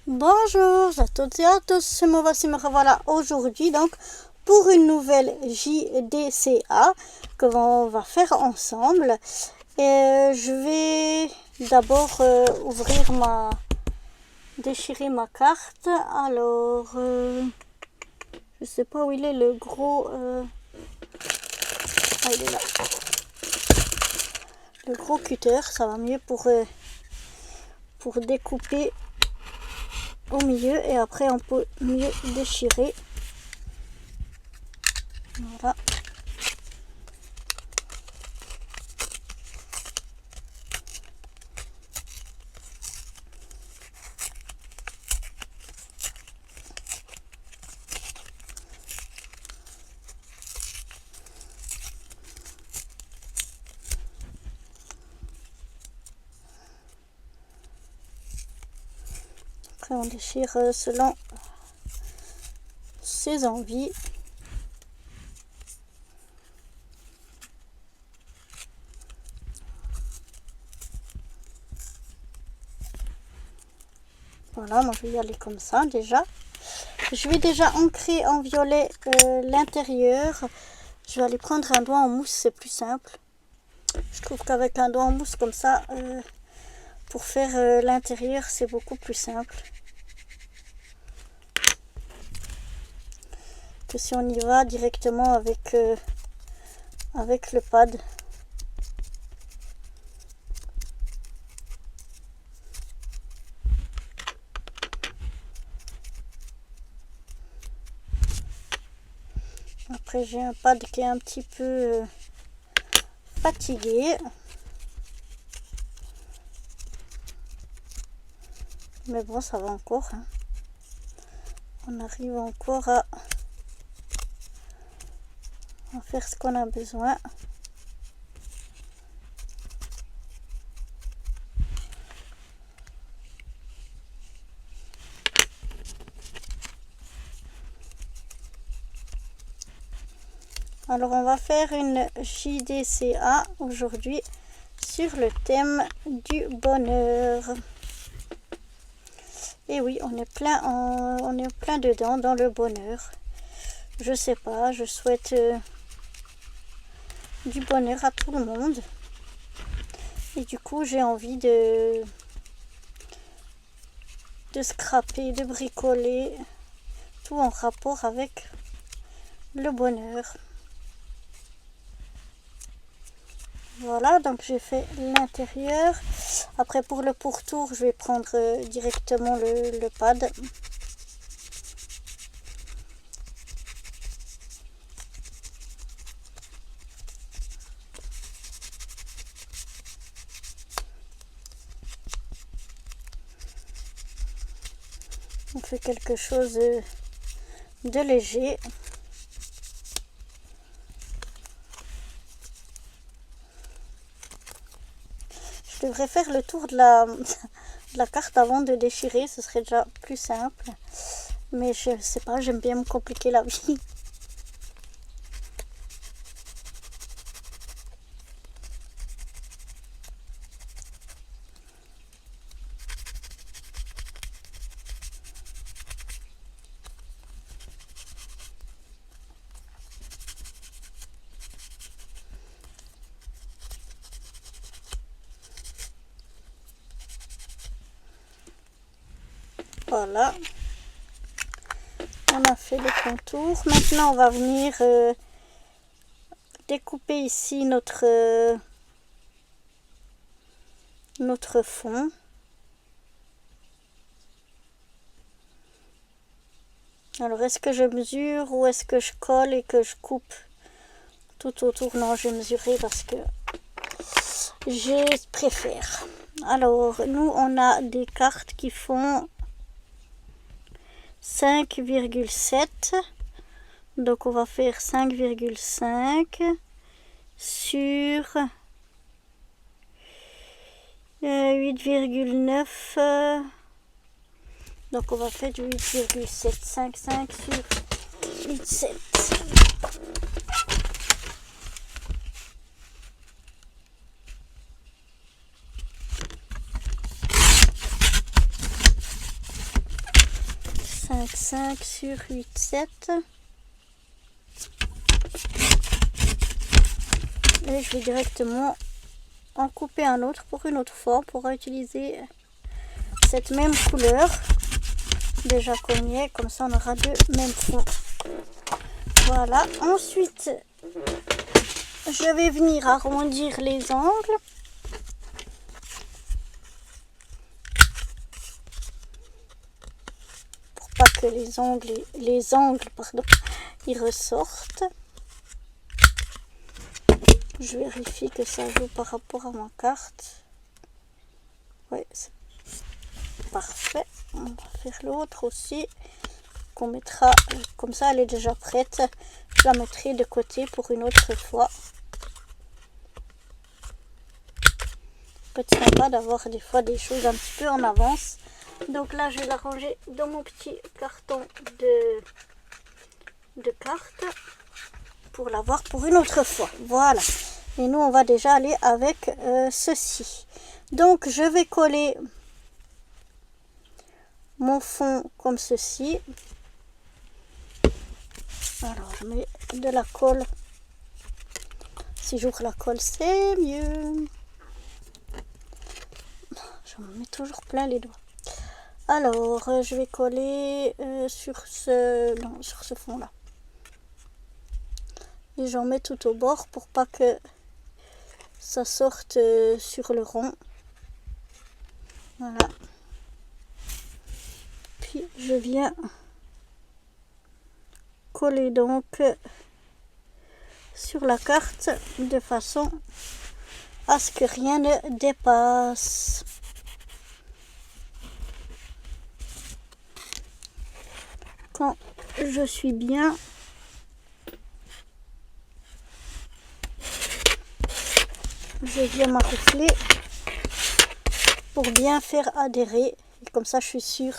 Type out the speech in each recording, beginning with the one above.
Bonjour à toutes et à tous, me voici, me revoilà aujourd'hui donc pour une nouvelle JDCA que l'on va faire ensemble. Et je vais d'abord déchirer ma carte. Alors, je sais pas où il est le gros. Ah, il est là. Le gros cutter, ça va mieux pour découper au milieu et après on peut mieux déchirer. Voilà. Après on déchire selon ses envies. Voilà, moi je vais y aller comme ça déjà. Je vais déjà ancrer en violet l'intérieur. Je vais aller prendre un doigt en mousse, c'est plus simple. Je trouve qu'avec un doigt en mousse comme ça, pour faire l'intérieur, c'est beaucoup plus simple que si on y va directement avec le pad. Après j'ai un pad qui est un petit peu fatigué. Mais bon, ça va encore. Hein. On arrive encore à faire ce qu'on a besoin. Alors on va faire une JDCA aujourd'hui sur le thème du bonheur. Et oui, on est plein dedans dans le bonheur. Je sais pas, je souhaite du bonheur à tout le monde. Et du coup, j'ai envie de scraper, de bricoler, tout en rapport avec le bonheur. Voilà, donc j'ai fait l'intérieur. Après pour le pourtour, je vais prendre directement le pad. On fait quelque chose de léger. Je devrais faire le tour de la carte avant de déchirer, ce serait déjà plus simple. Mais je sais pas, j'aime bien me compliquer la vie. Voilà, on a fait le contour. Maintenant, on va venir découper ici notre fond. Alors, est-ce que je mesure ou est-ce que je colle et que je coupe tout autour? Non, je vais mesurer parce que je préfère. Alors, nous, on a des cartes qui font 5,7. Donc, on va faire 5,5 sur 8,9. Donc, on va faire du 8,7. 5,5 sur 8,7. 5 sur 8, 7. Et je vais directement en couper un autre pour une autre fois. On pourra utiliser cette même couleur déjà cognée, comme ça on aura deux mêmes fonds. Voilà, ensuite je vais venir arrondir les angles. Pour pas que les angles pardon, ils ressortent. Je vérifie que ça joue par rapport à ma carte. Oui, c'est parfait. On va faire l'autre aussi. Qu'on mettra comme ça, elle est déjà prête. Je la mettrai de côté pour une autre fois. Peut être sympa d'avoir des fois des choses un petit peu en avance. Donc là, je vais la ranger dans mon petit carton de cartes pour l'avoir pour une autre fois. Voilà. Et nous, on va déjà aller avec ceci. Donc, je vais coller mon fond comme ceci. Alors, je mets de la colle. Si j'ouvre la colle, c'est mieux. Je me mets toujours plein les doigts. Alors, je vais coller sur ce fond-là. Et j'en mets tout au bord pour pas que ça sorte sur le rond. Voilà. Puis, je viens coller donc sur la carte de façon à ce que rien ne dépasse. Quand je suis bien, je viens m'arrêter pour bien faire adhérer. Et comme ça, je suis sûre,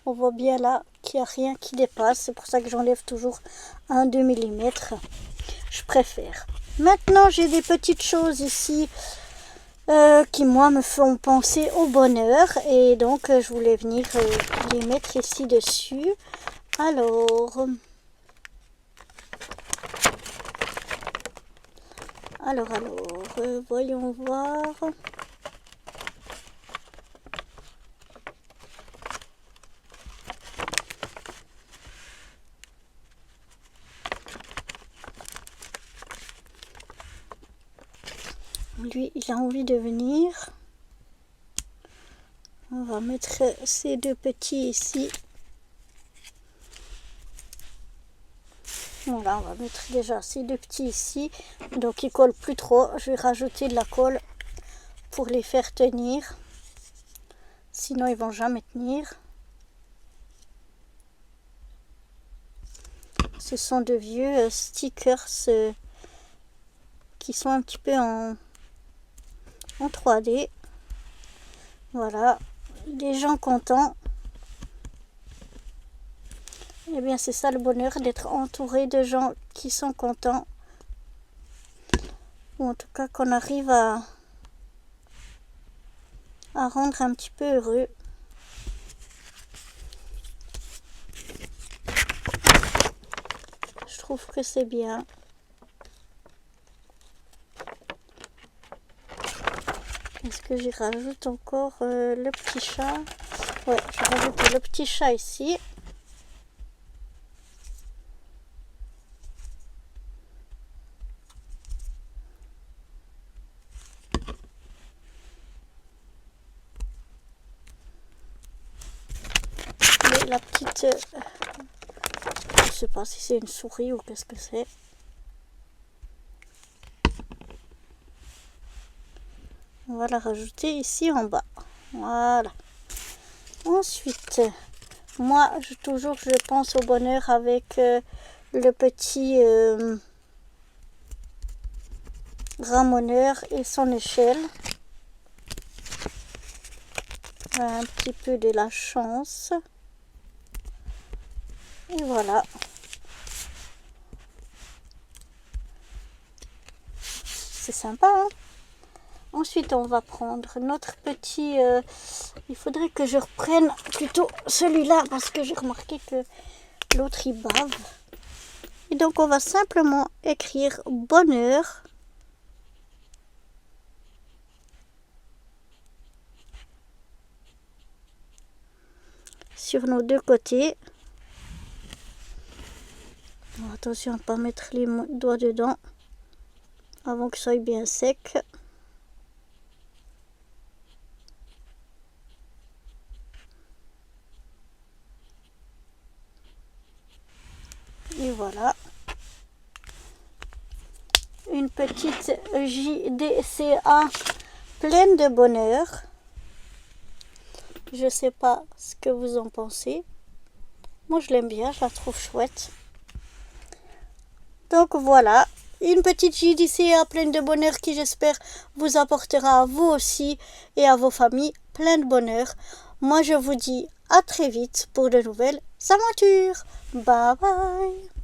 on voit bien là qu'il n'y a rien qui dépasse. C'est pour ça que j'enlève toujours 1-2 mm. Je préfère. Maintenant, j'ai des petites choses ici qui, moi, me font penser au bonheur. Et donc, je voulais venir les mettre ici dessus. Alors, voyons voir. Lui, il a envie de venir. On va mettre ces deux petits ici. Voilà, on va mettre déjà ces deux petits ici. Donc, ils collent plus trop. Je vais rajouter de la colle pour les faire tenir. Sinon, ils vont jamais tenir. Ce sont de vieux stickers qui sont un petit peu en 3D. Voilà, des gens contents. Eh bien, c'est ça le bonheur, d'être entouré de gens qui sont contents. Ou en tout cas, qu'on arrive à rendre un petit peu heureux. Je trouve que c'est bien. Est-ce que j'y rajoute encore le petit chat? Ouais, je rajoute le petit chat ici. Et la petite... je sais pas si c'est une souris ou qu'est-ce que c'est. On va la rajouter ici en bas. Voilà. Ensuite, moi, toujours, je pense au bonheur avec le petit ramoneur et son échelle. Un petit peu de la chance. Et voilà. C'est sympa, hein? Ensuite, on va prendre notre petit... il faudrait que je reprenne plutôt celui-là parce que j'ai remarqué que l'autre, il bave. Et donc, on va simplement écrire bonheur. Sur nos deux côtés. Alors, attention à ne pas mettre les doigts dedans avant que ça soit bien sec. Et voilà. Une petite JDCA pleine de bonheur. Je sais pas ce que vous en pensez. Moi, je l'aime bien, je la trouve chouette. Donc voilà, une petite JDCA pleine de bonheur qui, j'espère, vous apportera à vous aussi et à vos familles plein de bonheur. Moi, je vous dis à très vite pour de nouvelles aventures. Bye bye.